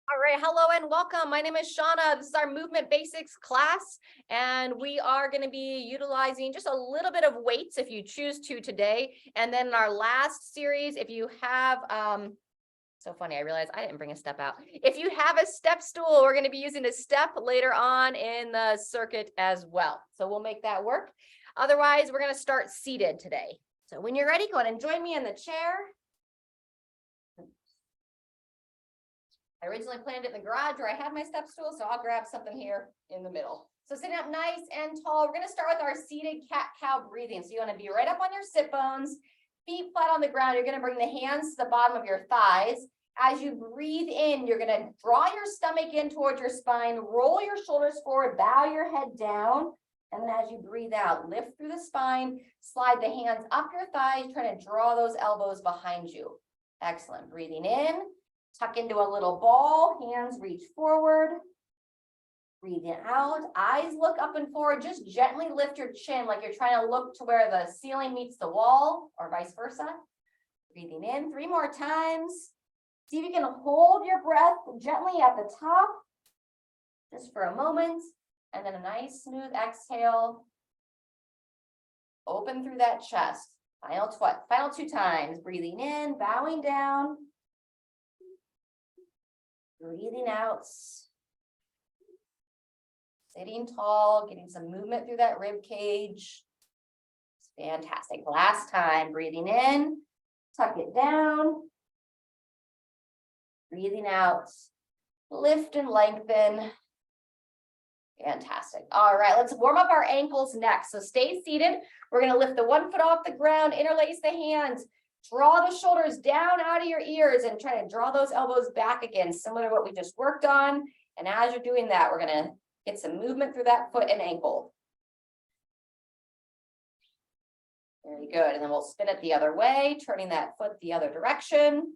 All right, hello and welcome. My name is Shauna. This is our movement basics class, and we are going to be utilizing just a little bit of weights if you choose to today. And then in our last series, if you have, so funny, I realized I didn't bring a step out. If you have a step stool, we're going to be using a step later on in the circuit as well. So we'll make that work. Otherwise, we're going to start seated today. So when you're ready, go ahead and join me in the chair. I originally planned it in the garage where I have my step stool, so I'll grab something here in the middle. So sitting up nice and tall, we're going to start with our seated cat-cow breathing. So you want to be right up on your sit bones, feet flat on the ground. You're going to bring the hands to the bottom of your thighs. As you breathe in, you're going to draw your stomach in towards your spine, roll your shoulders forward, bow your head down. And then as you breathe out, lift through the spine, slide the hands up your thighs, trying to draw those elbows behind you. Excellent. Breathing in. Tuck into a little ball, hands reach forward. Breathing out, eyes look up and forward. Just gently lift your chin like you're trying to look to where the ceiling meets the wall or vice versa. Breathing in 3 more times. See if you can hold your breath gently at the top, just for a moment. And then a nice smooth exhale. Open through that chest. Final 2 times. Breathing in, bowing down. Breathing out, sitting tall, getting some movement through that rib cage. Fantastic. Last time, breathing in, tuck it down. Breathing out, lift and lengthen. Fantastic. All right, let's warm up our ankles next. So stay seated. We're going to lift the 1 foot off the ground, interlace the hands. Draw the shoulders down out of your ears and try to draw those elbows back again, similar to what we just worked on. And as you're doing that, we're going to get some movement through that foot and ankle. Very good. And then we'll spin it the other way, turning that foot the other direction.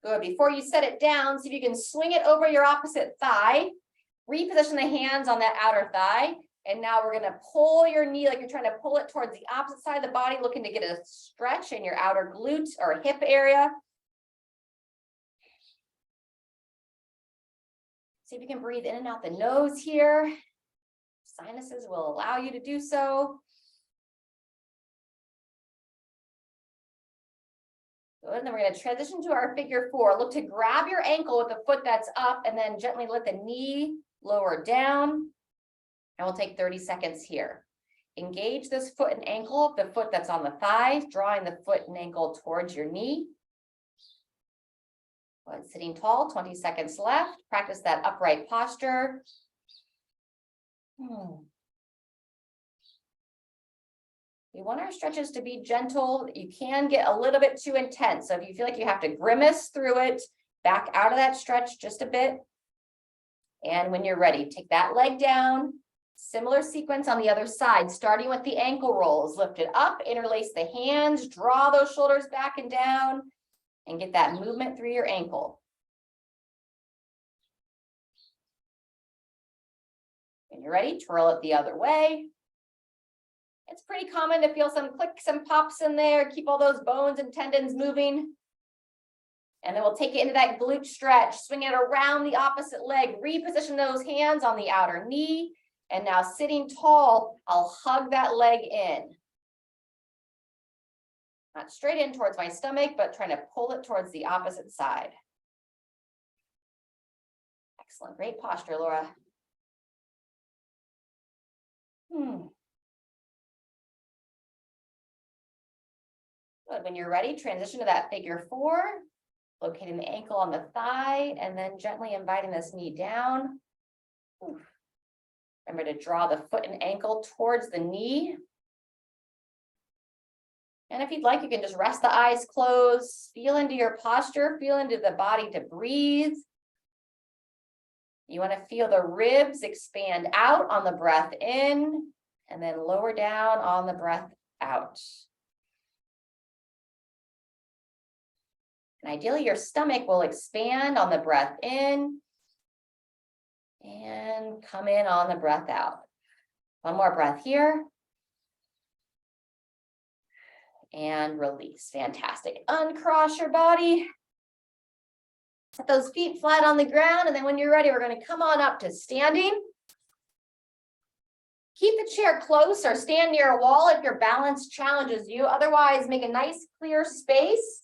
Good. Before you set it down, see if you can swing it over your opposite thigh. Reposition the hands on that outer thigh. And now we're going to pull your knee like you're trying to pull it towards the opposite side of the body, looking to get a stretch in your outer glute or hip area. See if you can breathe in and out the nose here. Sinuses will allow you to do so. Good. And then we're going to transition to our figure 4. Look to grab your ankle with the foot that's up and then gently let the knee lower down. And we'll take 30 seconds here. Engage this foot and ankle, the foot that's on the thigh, drawing the foot and ankle towards your knee. Good. Sitting tall, 20 seconds left. Practice that upright posture. We want our stretches to be gentle. You can get a little bit too intense. So if you feel like you have to grimace through it, back out of that stretch just a bit. And when you're ready, take that leg down. Similar sequence on the other side, starting with the ankle rolls. Lift it up, interlace the hands, draw those shoulders back and down, and get that movement through your ankle. When you're ready, twirl it the other way. It's pretty common to feel some clicks and pops in there. Keep all those bones and tendons moving. And then we'll take it into that glute stretch. Swing it around the opposite leg. Reposition those hands on the outer knee. And now sitting tall, I'll hug that leg in. Not straight in towards my stomach, but trying to pull it towards the opposite side. Excellent. Great posture, Laura. Good. When you're ready, transition to that figure 4. Locating the ankle on the thigh and then gently inviting this knee down. Remember to draw the foot and ankle towards the knee. And if you'd like, you can just rest the eyes closed, feel into your posture, feel into the body to breathe. You want to feel the ribs expand out on the breath in and then lower down on the breath out. And ideally, your stomach will expand on the breath in and come in on the breath out. One more breath here. and release. Fantastic. Uncross your body. Set those feet flat on the ground. And then when you're ready, we're going to come on up to standing. Keep the chair close or stand near a wall if your balance challenges you. Otherwise, make a nice clear space.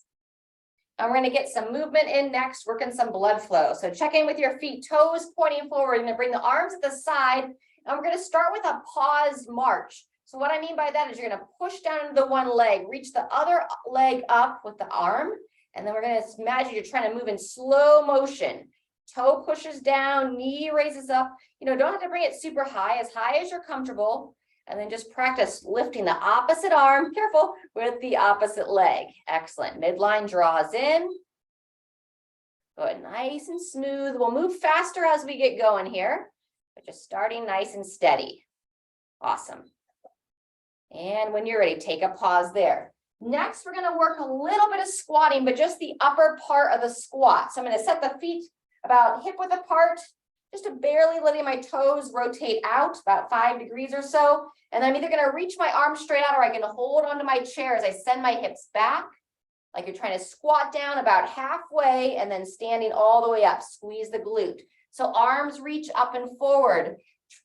And we're going to get some movement in next, working some blood flow. So check in with your feet, toes pointing forward. You're going to bring the arms at the side. And we're going to start with a pause march. So what I mean by that is you're going to push down into the one leg, reach the other leg up with the arm. And then we're going to imagine you're trying to move in slow motion. Toe pushes down, knee raises up. You know, don't have to bring it super high as you're comfortable. And then just practice lifting the opposite arm, careful, with the opposite leg. Excellent. Midline draws in. Good, nice and smooth. We'll move faster as we get going here, but just starting nice and steady. Awesome. And when you're ready, take a pause there. Next, we're going to work a little bit of squatting, but just the upper part of the squat. So I'm going to set the feet about hip width apart, just to barely letting my toes rotate out about 5 degrees or so. And I'm either going to reach my arms straight out or I can hold onto my chair as I send my hips back, like you're trying to squat down about halfway and then standing all the way up. Squeeze the glute. So arms reach up and forward.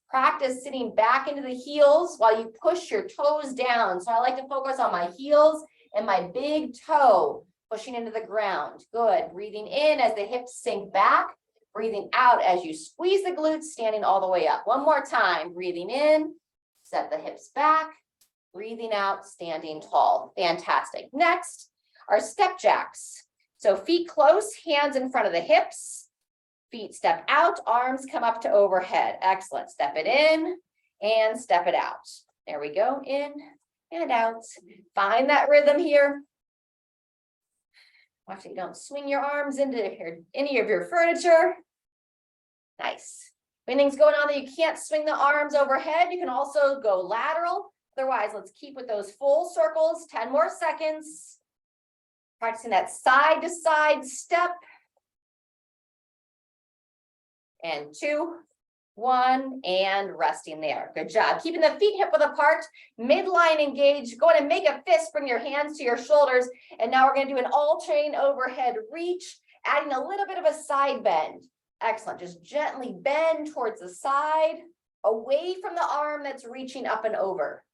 Practice sitting back into the heels while you push your toes down. So I like to focus on my heels and my big toe pushing into the ground. Good. Breathing in as the hips sink back. Breathing out as you squeeze the glutes, standing all the way up. One more time. Breathing in, set the hips back. Breathing out, standing tall. Fantastic. Next are step jacks. So feet close, hands in front of the hips. Feet step out, arms come up to overhead. Excellent. Step it in and step it out. There we go. In and out. Find that rhythm here. Watch that you don't swing your arms into any of your furniture. Nice. If anything's going on that you can't swing the arms overhead, you can also go lateral. Otherwise, let's keep with those full circles. 10 more seconds. Practicing that side to side step. And 2, 1, and resting there. Good job. Keeping the feet hip width apart, midline engaged. Go ahead and make a fist, bring your hands to your shoulders. And now we're going to do an all-chain overhead reach, adding a little bit of a side bend. Excellent. Just gently bend towards the side, away from the arm that's reaching up and over.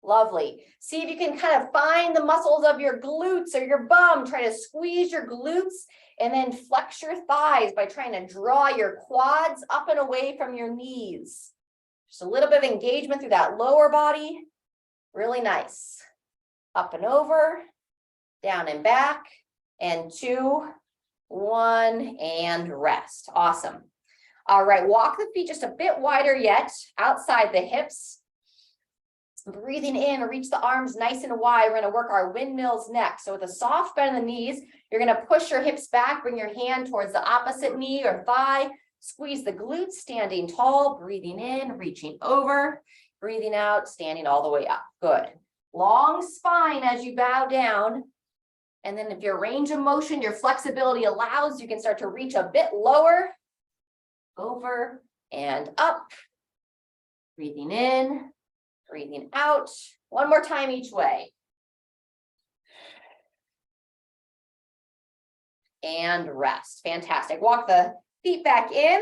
Lovely. See if you can kind of find the muscles of your glutes or your bum. Try to squeeze your glutes and then flex your thighs by trying to draw your quads up and away from your knees. Just a little bit of engagement through that lower body. Really nice. Up and over, down and back, and 2, 1, and rest. Awesome. All right, walk the feet just a bit wider yet, outside the hips. Breathing in, reach the arms nice and wide. We're going to work our windmills next. So with a soft bend in the knees, you're going to push your hips back, bring your hand towards the opposite knee or thigh, squeeze the glutes, standing tall, breathing in, reaching over, breathing out, standing all the way up. Good. Long spine as you bow down. And then if your range of motion, your flexibility allows, you can start to reach a bit lower, over and up, breathing in, breathing out. One more time each way. And rest. Fantastic. Walk the feet back in.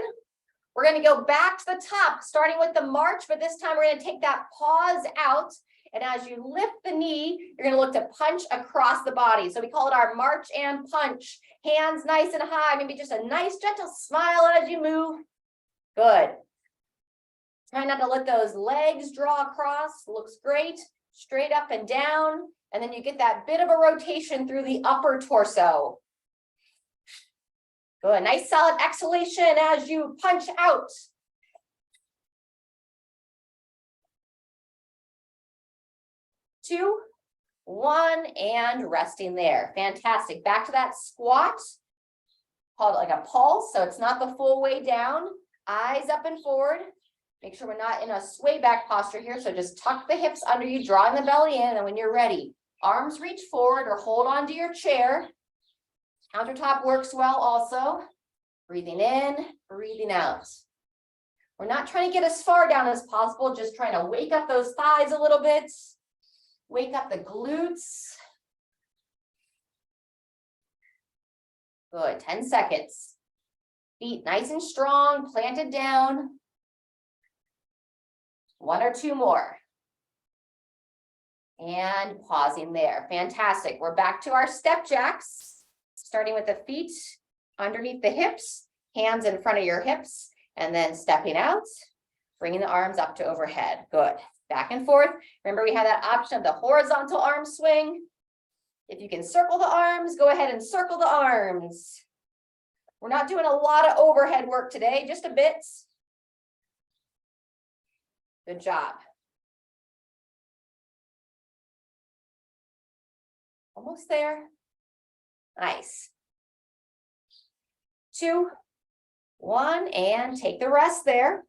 We're going to go back to the top, starting with the march, but this time we're going to take that pause out. And as you lift the knee, you're going to look to punch across the body. So we call it our march and punch. Hands nice and high, maybe just a nice gentle smile as you move. Good. Try not to let those legs draw across. Looks great. Straight up and down. And then you get that bit of a rotation through the upper torso. Good. Nice solid exhalation as you punch out. 2, 1, and resting there. Fantastic. Back to that squat. Called like a pulse. So it's not the full way down. Eyes up and forward. Make sure we're not in a sway back posture here. So just tuck the hips under you, drawing the belly in. And when you're ready, arms reach forward or hold on to your chair. Countertop works well also. Breathing in, breathing out. We're not trying to get as far down as possible, just trying to wake up those thighs a little bit. Wake up the glutes. Good, 10 seconds. Feet nice and strong, planted down. 1 or 2 more. And pausing there. Fantastic. We're back to our step jacks, starting with the feet underneath the hips, hands in front of your hips, and then stepping out, bringing the arms up to overhead. Good. Back and forth. Remember, we have that option of the horizontal arm swing. If you can circle the arms, go ahead and circle the arms. We're not doing a lot of overhead work today, just a bit. Good job. Almost there. Nice. 2, 1, and take the rest there.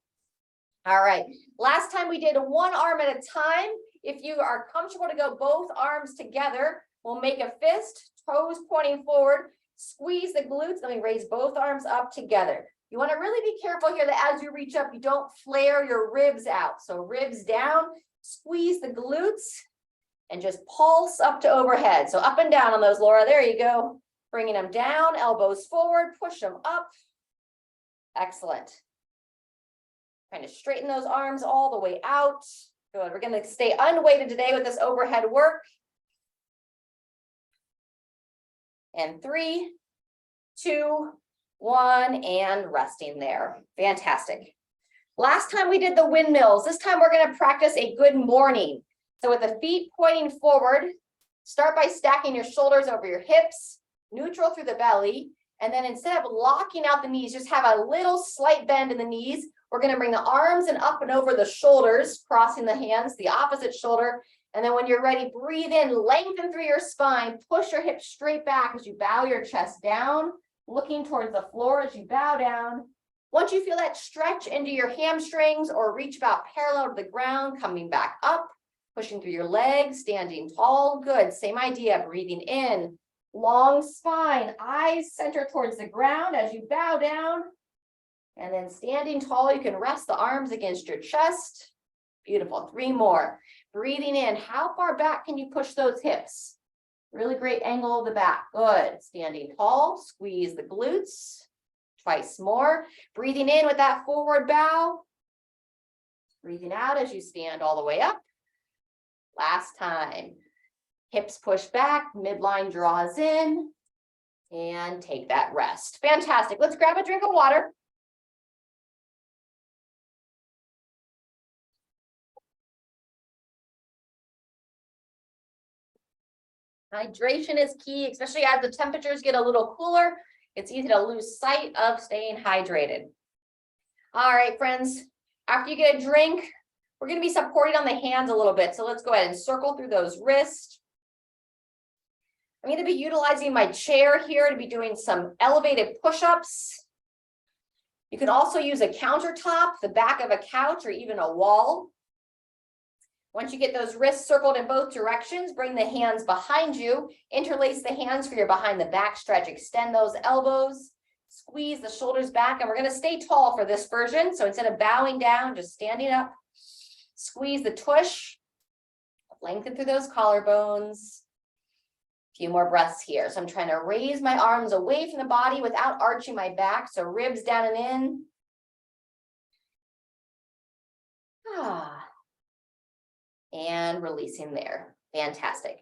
All right. Last time we did 1 arm at a time. If you are comfortable to go both arms together, we'll make a fist, toes pointing forward, squeeze the glutes, then we raise both arms up together. You want to really be careful here that as you reach up, you don't flare your ribs out. So ribs down, squeeze the glutes, and just pulse up to overhead. So up and down on those, Laura. There you go. Bringing them down, elbows forward, push them up. Excellent. Trying to straighten those arms all the way out. Good. We're going to stay unweighted today with this overhead work. And 3, 2, 1, and resting there. Fantastic. Last time we did the windmills. This time we're going to practice a good morning. So with the feet pointing forward, start by stacking your shoulders over your hips, neutral through the belly, and then instead of locking out the knees, just have a little slight bend in the knees. We're going to bring the arms and up and over the shoulders, crossing the hands, the opposite shoulder. And then when you're ready, breathe in, lengthen through your spine, push your hips straight back as you bow your chest down, looking towards the floor as you bow down. Once you feel that stretch into your hamstrings or reach about parallel to the ground, coming back up, pushing through your legs, standing tall. Good. Same idea. Breathing in, long spine, eyes center towards the ground as you bow down. And then standing tall, you can rest the arms against your chest. Beautiful. 3 more. Breathing in. How far back can you push those hips? Really great angle of the back. Good. Standing tall. Squeeze the glutes. Twice more. Breathing in with that forward bow. Breathing out as you stand all the way up. Last time. Hips push back, midline draws in, and take that rest. Fantastic. Let's grab a drink of water. Hydration is key, especially as the temperatures get a little cooler. It's easy to lose sight of staying hydrated. All right, friends, after you get a drink, we're going to be supported on the hands a little bit. So let's go ahead and circle through those wrists. I'm going to be utilizing my chair here to be doing some elevated push-ups. You can also use a countertop, the back of a couch, or even a wall. Once you get those wrists circled in both directions, bring the hands behind you, interlace the hands for your behind the back stretch, extend those elbows, squeeze the shoulders back, and we're going to stay tall for this version. So instead of bowing down, just standing up, squeeze the tush, lengthen through those collarbones. Few more breaths here. So I'm trying to raise my arms away from the body without arching my back. So ribs down and in. And releasing there. Fantastic.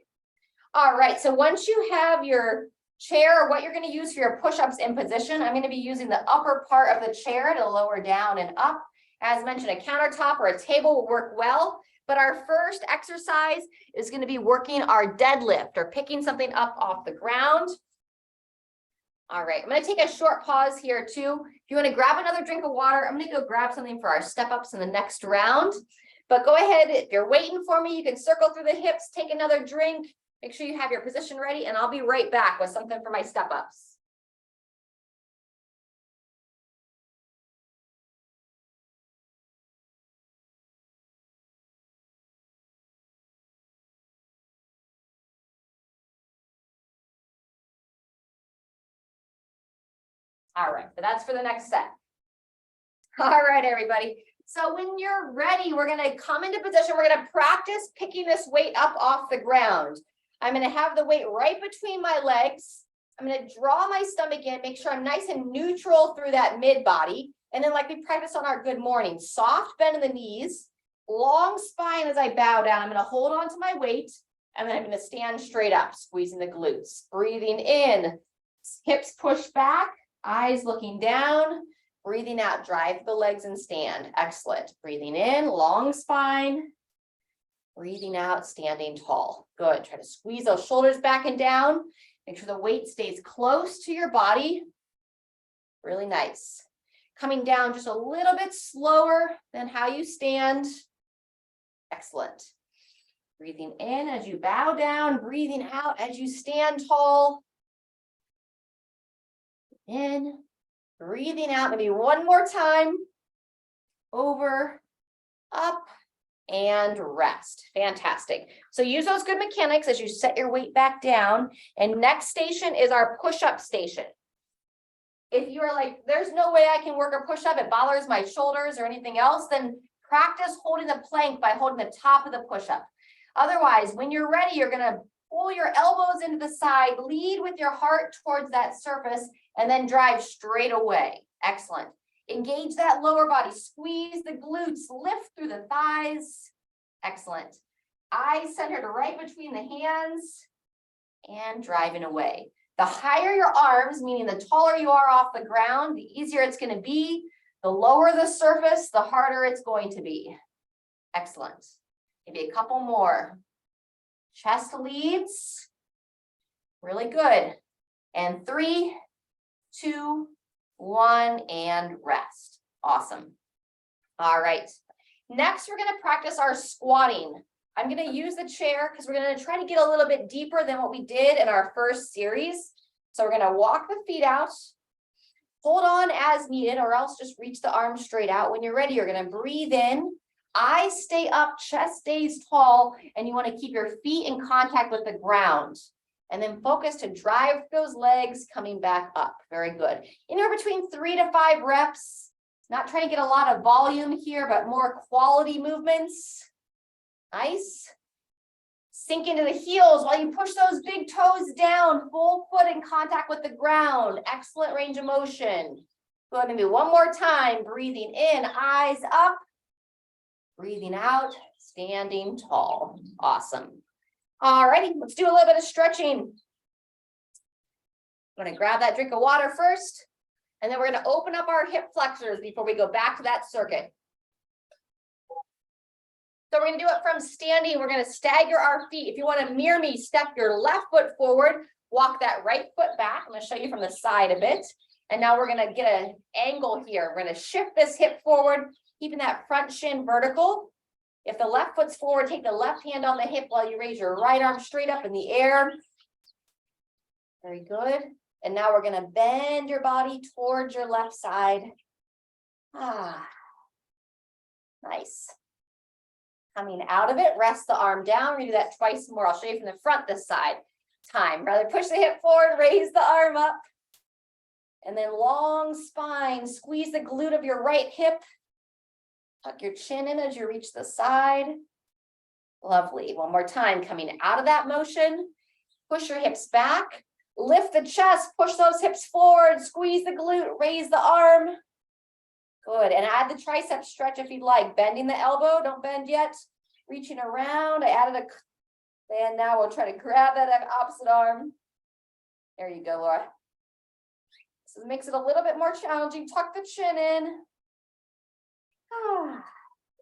All right. So once you have your chair, or what you're going to use for your push-ups in position, I'm going to be using the upper part of the chair to lower down and up. As mentioned, a countertop or a table will work well. But our first exercise is going to be working our deadlift, or picking something up off the ground. All right, I'm going to take a short pause here too. If you want to grab another drink of water, I'm going to go grab something for our step ups in the next round. But go ahead, if you're waiting for me, you can circle through the hips, take another drink, make sure you have your position ready, and I'll be right back with something for my step ups. All right, so that's for the next set. All right, everybody. So when you're ready, we're gonna come into position. We're gonna practice picking this weight up off the ground. I'm gonna have the weight right between my legs. I'm gonna draw my stomach in, make sure I'm nice and neutral through that mid body. And then like we practiced on our good morning, soft bend in the knees, long spine as I bow down. I'm gonna hold on to my weight, and then I'm gonna stand straight up, squeezing the glutes. Breathing in, hips push back, eyes looking down. Breathing out, drive the legs and stand. Excellent. Breathing in, long spine. Breathing out, standing tall. Good. Try to squeeze those shoulders back and down. Make sure the weight stays close to your body. Really nice. Coming down just a little bit slower than how you stand. Excellent. Breathing in as you bow down. Breathing out as you stand tall. In. Breathing out, maybe one more time. Over, up, and rest. Fantastic. So use those good mechanics as you set your weight back down. And next station is our push-up station. If you are like, there's no way I can work a push-up, it bothers my shoulders or anything else, then practice holding the plank by holding the top of the push-up. Otherwise, when you're ready, you're gonna pull your elbows into the side, lead with your heart towards that surface, and then drive straight away. Excellent. Engage that lower body, squeeze the glutes, lift through the thighs. Excellent. Eyes centered right between the hands and driving away. The higher your arms, meaning the taller you are off the ground, the easier it's going to be. The lower the surface, the harder it's going to be. Excellent. Maybe a couple more. Chest leads. Really good. And 3, 2, 1, and rest. Awesome. All right. Next, we're going to practice our squatting. I'm going to use the chair because we're going to try to get a little bit deeper than what we did in our first series. So we're going to walk the feet out, hold on as needed, or else just reach the arms straight out. When you're ready, you're going to breathe in. Eyes stay up, chest stays tall, and you want to keep your feet in contact with the ground. And then focus to drive those legs coming back up. Very good. Anywhere between 3 to 5 reps. Not trying to get a lot of volume here, but more quality movements. Nice. Sink into the heels while you push those big toes down. Full foot in contact with the ground. Excellent range of motion. Go ahead and do one more time. Breathing in, eyes up. Breathing out, standing tall. Awesome. All righty, let's do a little bit of stretching. I'm going to grab that drink of water first, and then we're going to open up our hip flexors before we go back to that circuit. So we're going to do it from standing. We're going to stagger our feet. If you want to mirror me, step your left foot forward, walk that right foot back. I'm going to show you from the side a bit. And now we're going to get an angle here. We're going to shift this hip forward, keeping that front shin vertical. If the left foot's forward, take the left hand on the hip while you raise your right arm straight up in the air. Very good. And now we're going to bend your body towards your left side. Nice. Coming out of it, rest the arm down. We're going to do that twice more. I'll show you from the front this side. Time. Rather push the hip forward, raise the arm up. And then long spine. Squeeze the glute of your right hip. Tuck your chin in as you reach the side. Lovely. One more time. Coming out of that motion. Push your hips back. Lift the chest. Push those hips forward. Squeeze the glute. Raise the arm. Good. And add the tricep stretch if you'd like. Bending the elbow. Don't bend yet. Reaching around. I added and now we'll try to grab that opposite arm. There you go, Laura. This makes it a little bit more challenging. Tuck the chin in.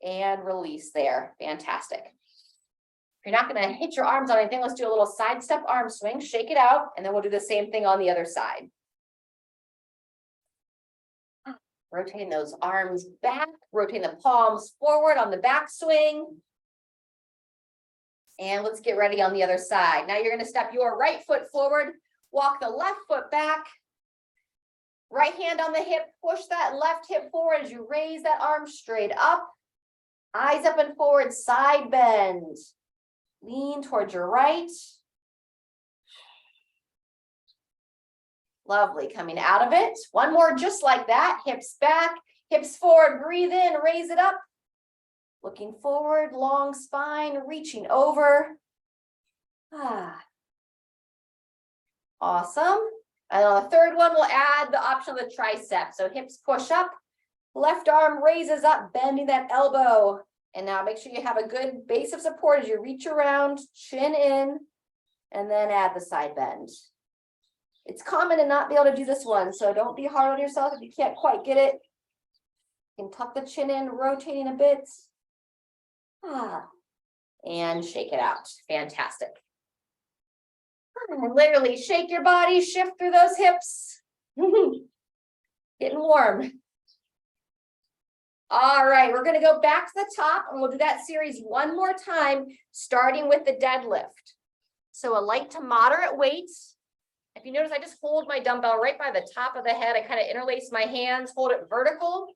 And release there. Fantastic. If you're not going to hit your arms on anything, let's do a little side step arm swing. Shake it out, and then we'll do the same thing on the other side. Rotating those arms back, rotating the palms forward on the back swing. And let's get ready on the other side. Now you're going to step your right foot forward, walk the left foot back. Right hand on the hip, push that left hip forward as you raise that arm straight up. Eyes up and forward, side bend. Lean towards your right. Lovely, coming out of it. One more just like that, hips back. Hips forward, breathe in, raise it up. Looking forward, long spine, reaching over. Awesome. And on the third one, we'll add the option of the tricep. So hips push up, left arm raises up, bending that elbow. And now make sure you have a good base of support as you reach around, chin in, and then add the side bend. It's common to not be able to do this one, so don't be hard on yourself if you can't quite get it. You can tuck the chin in, rotating a bit. And shake it out. Fantastic. And literally shake your body, shift through those hips. Getting warm. All right, we're going to go back to the top and we'll do that series one more time, starting with the deadlift. So a light to moderate weight. If you notice, I just hold my dumbbell right by the top of the head. I kind of interlace my hands, hold it vertical.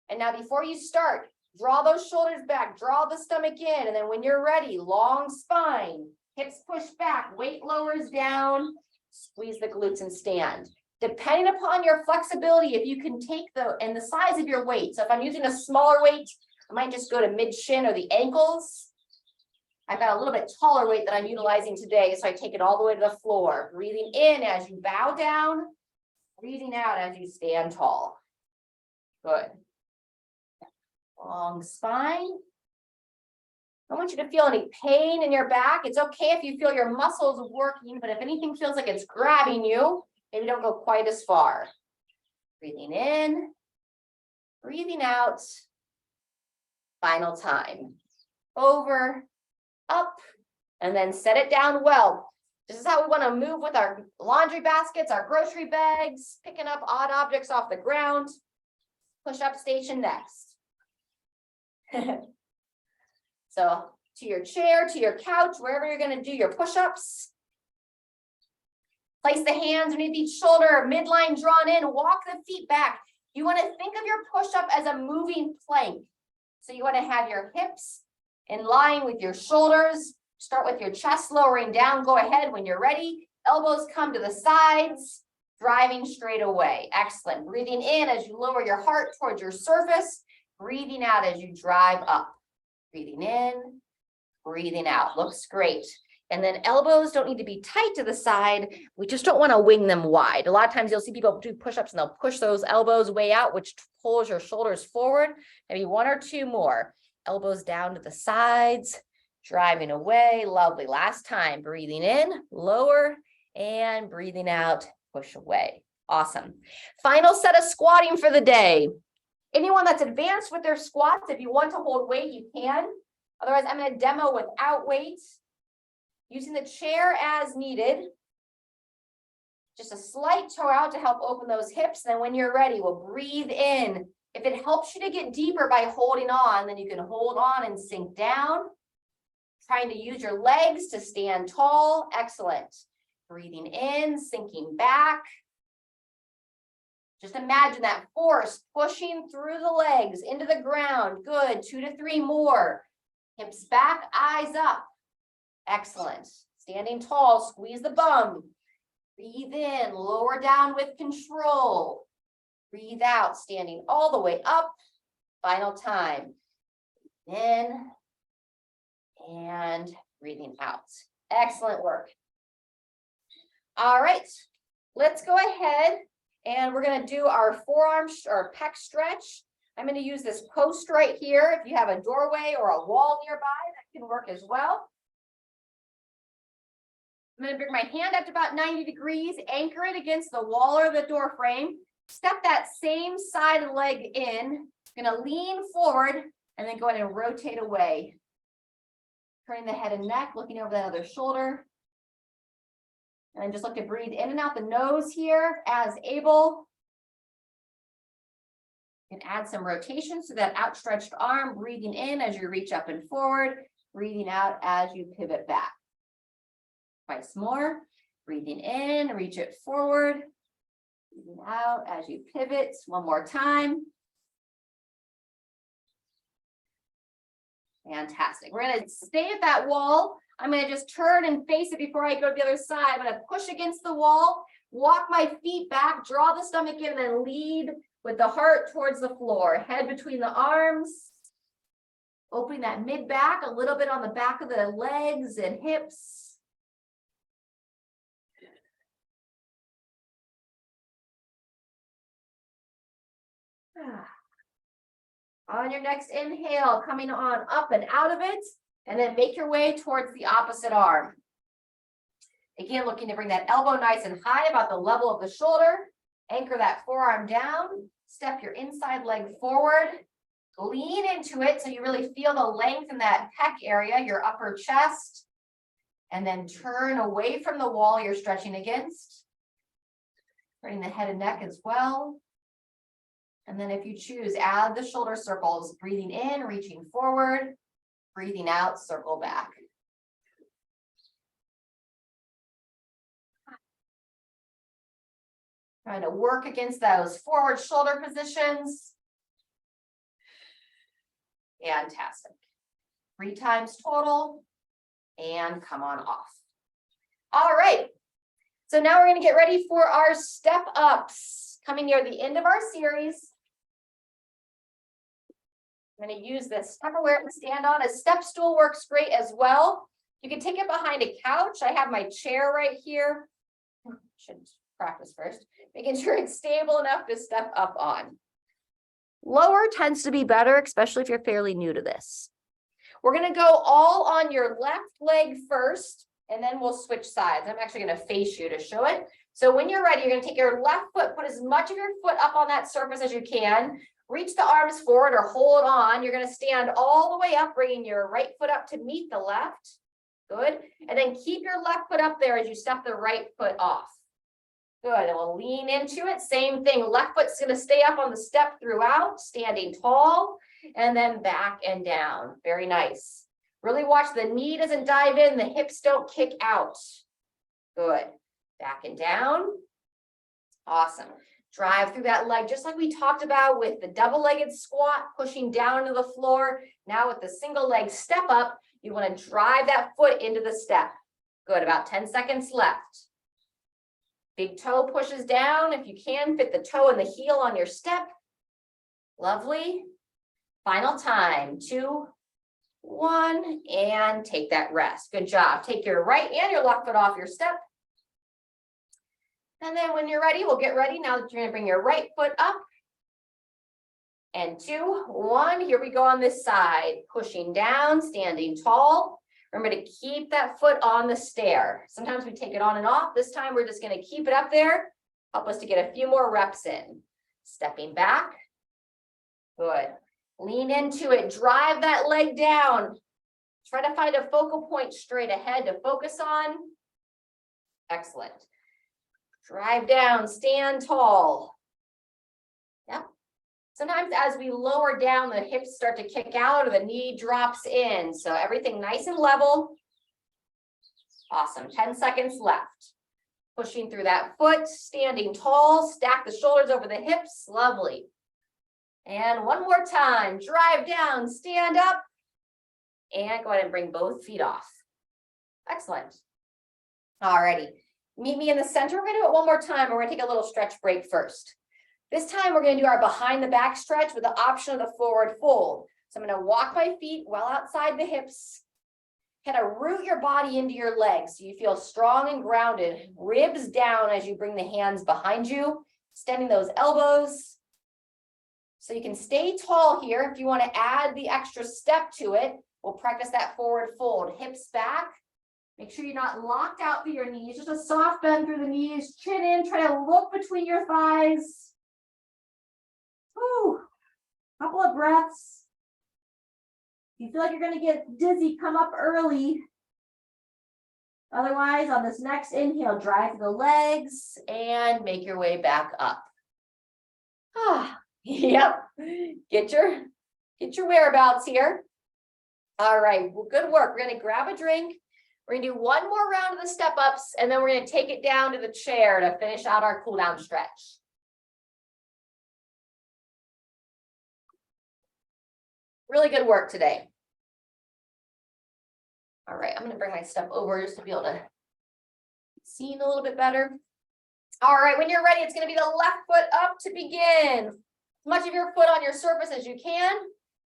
And now before you start, draw those shoulders back, draw the stomach in. And then when you're ready, long spine, hips push back, weight lowers down, squeeze the glutes and stand. Depending upon your flexibility, if you can take and the size of your weight. So if I'm using a smaller weight, I might just go to mid shin or the ankles. I've got a little bit taller weight that I'm utilizing today, so I take it all the way to the floor. Breathing in as you bow down, breathing out as you stand tall. Good. Long spine. I don't want you to feel any pain in your back. It's okay if you feel your muscles working, but if anything feels like it's grabbing you, maybe don't go quite as far. Breathing in, breathing out. Final time. Over, up, and then set it down well. This is how we want to move with our laundry baskets, our grocery bags, picking up odd objects off the ground. Push-up station next. So to your chair, to your couch, wherever you're going to do your push-ups. Place the hands underneath each shoulder, midline drawn in, walk the feet back. You want to think of your push-up as a moving plank. So you want to have your hips in line with your shoulders. Start with your chest lowering down. Go ahead when you're ready. Elbows come to the sides, driving straight away. Excellent. Breathing in as you lower your heart towards your surface. Breathing out as you drive up. Breathing in, breathing out. Looks great. And then elbows don't need to be tight to the side. We just don't want to wing them wide. A lot of times you'll see people do push-ups and they'll push those elbows way out, which pulls your shoulders forward. Maybe one or two more. Elbows down to the sides, driving away. Lovely. Last time. Breathing in, lower, and breathing out, push away. Awesome. Final set of squatting for the day. Anyone that's advanced with their squats, if you want to hold weight, you can. Otherwise, I'm going to demo without weight. Using the chair as needed. Just a slight toe out to help open those hips. And then when you're ready, we'll breathe in. If it helps you to get deeper by holding on, then you can hold on and sink down. Trying to use your legs to stand tall. Excellent. Breathing in, sinking back. Just imagine that force pushing through the legs into the ground. Good. 2 to 3 more. Hips back, eyes up. Excellent. Standing tall, squeeze the bum. Breathe in, lower down with control. Breathe out, standing all the way up. Final time. In and breathing out. Excellent work. All right, let's go ahead and we're going to do our forearm or pec stretch. I'm going to use this post right here. If you have a doorway or a wall nearby, that can work as well. I'm going to bring my hand up to about 90 degrees, anchor it against the wall or the door frame. Step that same side leg in. I'm going to lean forward and then go ahead and rotate away. Turning the head and neck, looking over that other shoulder. And then just look to breathe in and out the nose here as able. You can add some rotation to that outstretched arm, breathing in as you reach up and forward, breathing out as you pivot back. Twice more, breathing in, reach it forward, breathing out as you pivot. One more time. Fantastic. We're going to stay at that wall. I'm going to just turn and face it before I go to the other side. I'm going to push against the wall, walk my feet back, draw the stomach in, and then lead with the heart towards the floor, head between the arms, opening that mid back, a little bit on the back of the legs and hips. On your next inhale, coming on up and out of it, and then make your way towards the opposite arm. Again, looking to bring that elbow nice and high, about the level of the shoulder. Anchor that forearm down, step your inside leg forward, lean into it so you really feel the length in that pec area, your upper chest, and then turn away from the wall you're stretching against. Bring the head and neck as well. And then if you choose, add the shoulder circles, breathing in, reaching forward, breathing out, circle back. Trying to work against those forward shoulder positions. Fantastic. 3 times total, and come on off. All right. So now we're going to get ready for our step ups. Coming near the end of our series. I'm going to use this Tupperware to stand on. A step stool works great as well. You can take it behind a couch. I have my chair right here. Should practice first, making sure it's stable enough to step up on. Lower tends to be better, especially if you're fairly new to this. We're going to go all on your left leg first, and then we'll switch sides. I'm actually going to face you to show it. So when you're ready, you're going to take your left foot, put as much of your foot up on that surface as you can. Reach the arms forward or hold on. You're going to stand all the way up, bringing your right foot up to meet the left. Good. And then keep your left foot up there as you step the right foot off. Good. And we'll lean into it. Same thing. Left foot's going to stay up on the step throughout, standing tall, and then back and down. Very nice. Really watch the knee doesn't dive in. The hips don't kick out. Good. Back and down. Awesome. Drive through that leg, just like we talked about with the double-legged squat, pushing down to the floor. Now with the single leg step up, you want to drive that foot into the step. Good, about 10 seconds left. Big toe pushes down. If you can, fit the toe and the heel on your step. Lovely. Final time, 2, 1, and take that rest. Good job. Take your right and your left foot off your step. And then when you're ready, we'll get ready. Now that you're going to bring your right foot up. And 2, 1, here we go on this side. Pushing down, standing tall. Remember to keep that foot on the stair. Sometimes we take it on and off. This time we're just going to keep it up there. Help us to get a few more reps in. Stepping back. Good. Lean into it. Drive that leg down. Try to find a focal point straight ahead to focus on. Excellent. Drive down, stand tall. Yep. Sometimes as we lower down, the hips start to kick out or the knee drops in. So everything nice and level. Awesome. 10 seconds left. Pushing through that foot, standing tall, stack the shoulders over the hips. Lovely. And one more time. Drive down, stand up, and go ahead and bring both feet off. Excellent. All righty. Meet me in the center. We're going to do it one more time. We're going to take a little stretch break first. This time, we're going to do our behind the back stretch with the option of the forward fold. So I'm going to walk my feet well outside the hips. Kind of root your body into your legs so you feel strong and grounded. Ribs down as you bring the hands behind you, extending those elbows. So you can stay tall here. If you want to add the extra step to it, we'll practice that forward fold. Hips back. Make sure you're not locked out through your knees. Just a soft bend through the knees. Chin in. Try to look between your thighs. Whew. Couple of breaths. If you feel like you're going to get dizzy, come up early. Otherwise, on this next inhale, drive the legs and make your way back up. Yep. Get your whereabouts here. All right. Well, good work. We're going to grab a drink. We're going to do one more round of the step ups, and then we're going to take it down to the chair to finish out our cool down stretch. Really good work today. All right, I'm going to bring my step over just to be able to see a little bit better. All right, when you're ready, it's going to be the left foot up to begin. much of your foot on your surface as you can.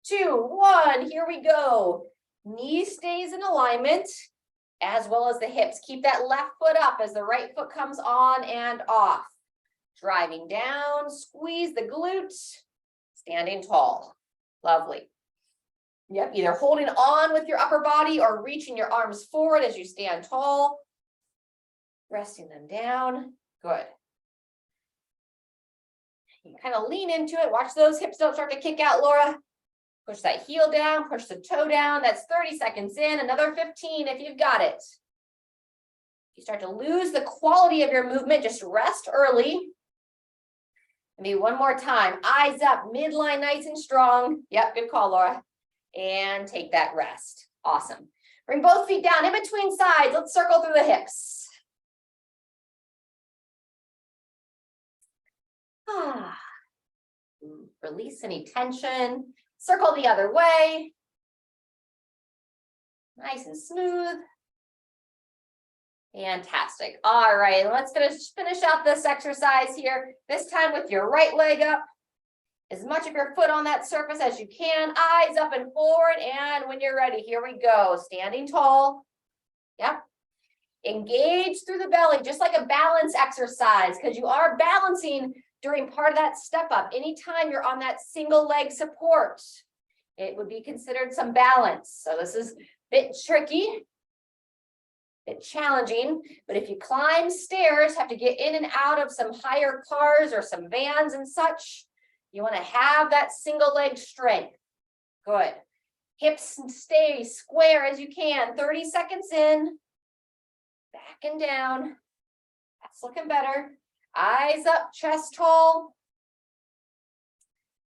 2, 1, here we go. Knee stays in alignment, as well as the hips. Keep that left foot up as the right foot comes on and off. Driving down, squeeze the glutes, standing tall. Lovely. Yep, either holding on with your upper body or reaching your arms forward as you stand tall. Resting them down. Good. You kind of lean into it. Watch those hips don't start to kick out, Laura. Push that heel down, push the toe down. That's 30 seconds in, another 15 if you've got it. You start to lose the quality of your movement, just rest early. Maybe one more time. Eyes up, midline nice and strong. Yep, good call, Laura. And take that rest. Awesome. Bring both feet down in between sides. Let's circle through the hips. Release any tension. Circle the other way. Nice and smooth. Fantastic. All right, let's finish out this exercise here. This time with your right leg up. As much of your foot on that surface as you can. Eyes up and forward. And when you're ready, here we go. Standing tall. Yep. Engage through the belly, just like a balance exercise, because you are balancing during part of that step up. Anytime you're on that single leg support, it would be considered some balance. So this is a bit tricky, a bit challenging, but if you climb stairs, have to get in and out of some higher cars or some vans and such, you want to have that single leg strength. Good. Hips stay square as you can. 30 seconds in. Back and down. That's looking better. Eyes up, chest tall.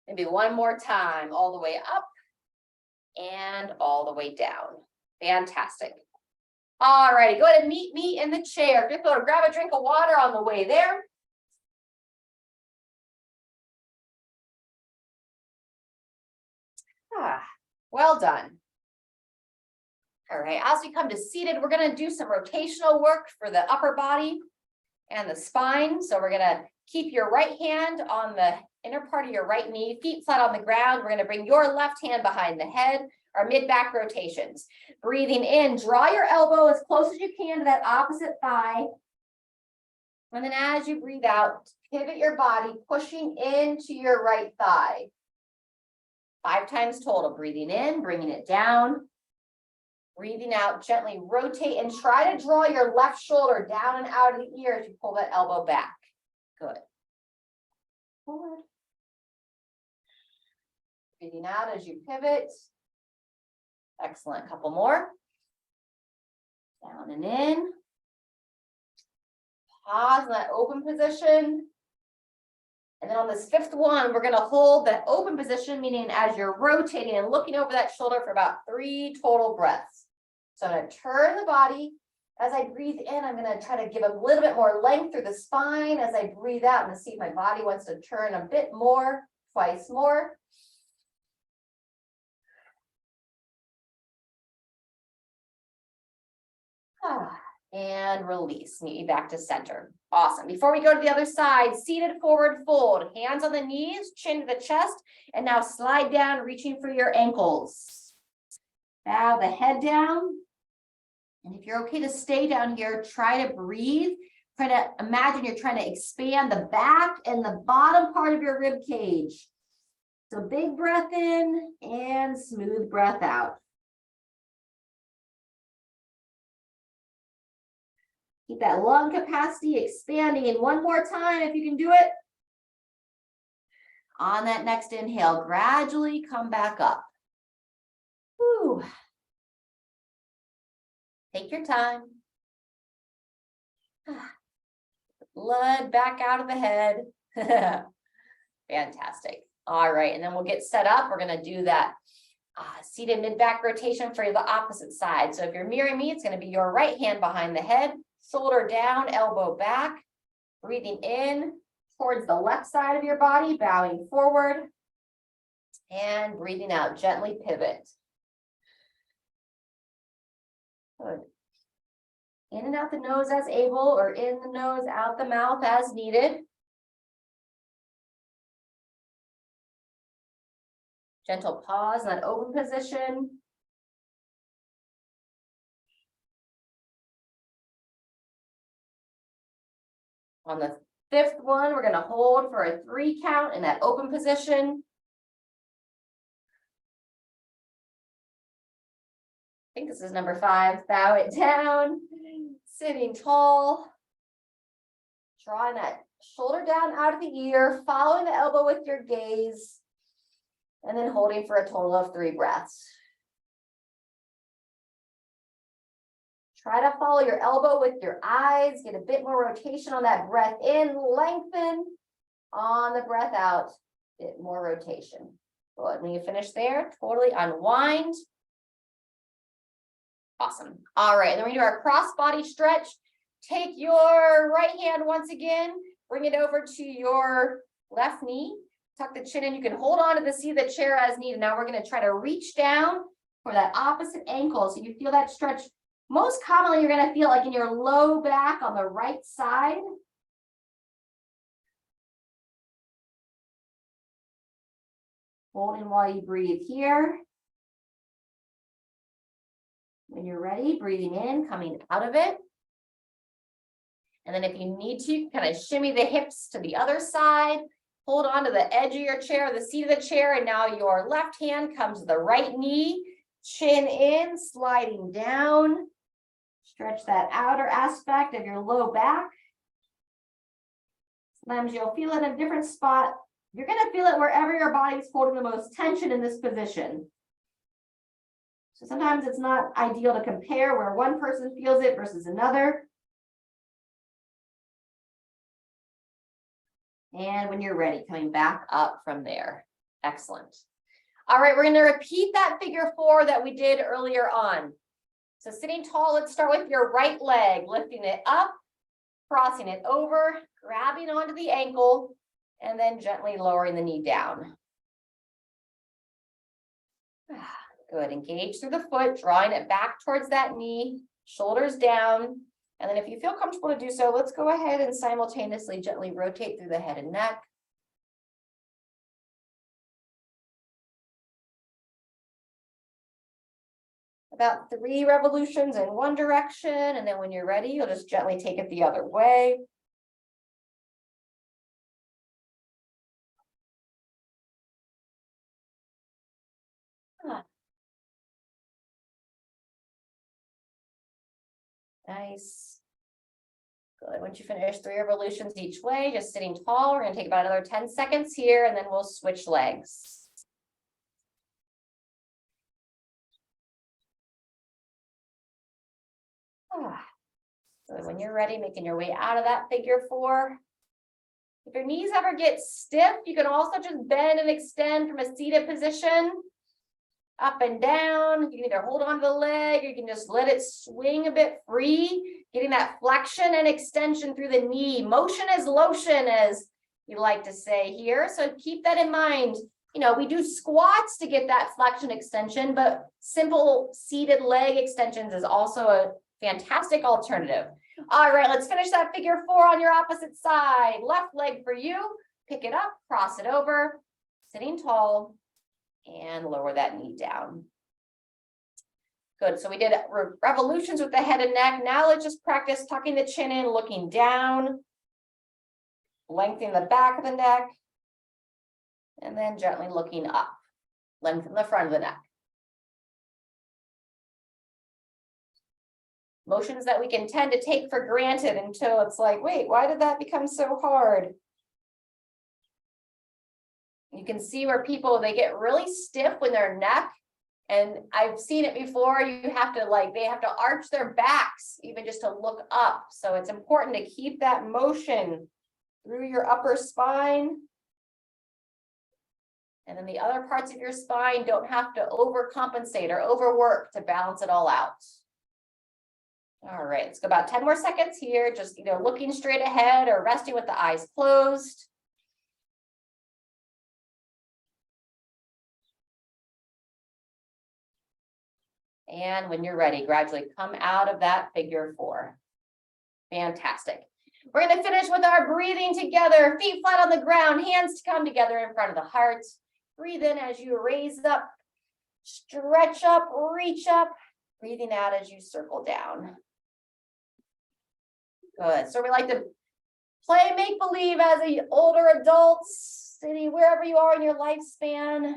Maybe one more time. All the way up and all the way down. Fantastic. All righty, go ahead and meet me in the chair. Just go to grab a drink of water on the way there. Well done. All right, as we come to seated, we're going to do some rotational work for the upper body and the spine. So we're going to keep your right hand on the inner part of your right knee, feet flat on the ground. We're going to bring your left hand behind the head, our mid-back rotations. Breathing in, draw your elbow as close as you can to that opposite thigh. And then as you breathe out, pivot your body, pushing into your right thigh. 5 times total. Breathing in, bringing it down. Breathing out, gently rotate and try to draw your left shoulder down and out of the ear as you pull that elbow back. Good. Forward. Breathing out as you pivot. Excellent. Couple more. Down and in. Pause in that open position. And then on this 5th one, we're going to hold that open position, meaning as you're rotating and looking over that shoulder for about 3 total breaths. So I'm going to turn the body. As I breathe in, I'm going to try to give a little bit more length through the spine. As I breathe out, I'm going to see if my body wants to turn a bit more, twice more. And release. Meet you back to center. Awesome. Before we go to the other side, seated forward fold. Hands on the knees, chin to the chest, and now slide down, reaching for your ankles. Bow the head down. And if you're okay to stay down here, try to breathe. Try to imagine you're trying to expand the back and the bottom part of your rib cage. So big breath in and smooth breath out. Keep that lung capacity expanding. And one more time, if you can do it. On that next inhale, gradually come back up. Whew. Take your time. Blood back out of the head. Fantastic. All right, and then we'll get set up. We're going to do that seated mid-back rotation for the opposite side. So if you're mirroring me, it's going to be your right hand behind the head, shoulder down, elbow back, breathing in towards the left side of your body, bowing forward, and breathing out, gently pivot. Good. In and out the nose as able, or in the nose, out the mouth as needed. Gentle pause in that open position. On the fifth one, we're going to hold for a 3 count in that open position. I think this is number 5. Bow it down, sitting tall. Drawing that shoulder down out of the ear, following the elbow with your gaze, and then holding for a total of 3 breaths. Try to follow your elbow with your eyes, get a bit more rotation on that breath in, lengthen on the breath out, bit more rotation. Good. When you finish there, totally unwind. Awesome. All right, and then we're gonna do our cross body stretch. Take your right hand once again, bring it over to your left knee, tuck the chin in. You can hold on to the seat of the chair as needed. Now we're going to try to reach down for that opposite ankle. So you feel that stretch. Most commonly, you're going to feel like in your low back on the right side. Holding while you breathe here. When you're ready, breathing in, coming out of it. And then if you need to, kind of shimmy the hips to the other side, hold on to the edge of your chair, the seat of the chair, and now your left hand comes to the right knee, chin in, sliding down. Stretch that outer aspect of your low back. Sometimes you'll feel it in a different spot. You're going to feel it wherever your body's holding the most tension in this position. So sometimes it's not ideal to compare where one person feels it versus another. And when you're ready, coming back up from there. Excellent. All right, we're going to repeat that figure 4 that we did earlier on. So sitting tall, let's start with your right leg, lifting it up, crossing it over, grabbing onto the ankle, and then gently lowering the knee down. Good. Engage through the foot, drawing it back towards that knee, shoulders down. And then if you feel comfortable to do so, let's go ahead and simultaneously gently rotate through the head and neck. About 3 revolutions in one direction. And then when you're ready, you'll just gently take it the other way. Nice. Good. Once you finish 3 revolutions each way, just sitting tall, we're going to take about another 10 seconds here, and then we'll switch legs. So when you're ready, making your way out of that figure 4. If your knees ever get stiff, you can also just bend and extend from a seated position. Up and down. You can either hold on to the leg, or you can just let it swing a bit free, getting that flexion and extension through the knee. Motion is lotion, as you like to say here. So keep that in mind. You know, we do squats to get that flexion extension, but simple seated leg extensions is also a fantastic alternative. All right, let's finish that figure 4 on your opposite side. Left leg for you. Pick it up, cross it over, sitting tall. And lower that knee down. Good. So we did revolutions with the head and neck. Now let's just practice tucking the chin in, looking down, lengthening the back of the neck, and then gently looking up, lengthen the front of the neck. Motions that we can tend to take for granted until it's like, wait, why did that become so hard? You can see where people, they get really stiff when their neck, and I've seen it before, you have to they have to arch their backs even just to look up. So it's important to keep that motion through your upper spine. And then the other parts of your spine don't have to overcompensate or overwork to balance it all out. All right, let's go about 10 more seconds here, just either looking straight ahead or resting with the eyes closed. And when you're ready, gradually come out of that figure 4. Fantastic. We're going to finish with our breathing together, feet flat on the ground, hands to come together in front of the heart. Breathe in as you raise up, stretch up, reach up. Breathing out as you circle down. Good. So we like to play make-believe as older adults, sitting wherever you are in your lifespan.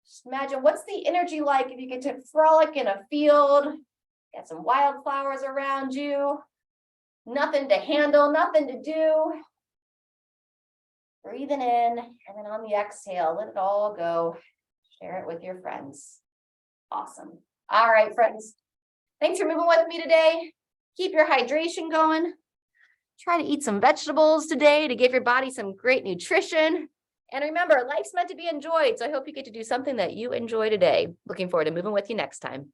Just imagine what's the energy like if you get to frolic in a field, got some wildflowers around you, nothing to handle, nothing to do. Breathing in, and then on the exhale, let it all go. Share it with your friends. Awesome. All right, friends. Thanks for moving with me today. Keep your hydration going. Try to eat some vegetables today to give your body some great nutrition. And remember, life's meant to be enjoyed. So I hope you get to do something that you enjoy today. Looking forward to moving with you next time.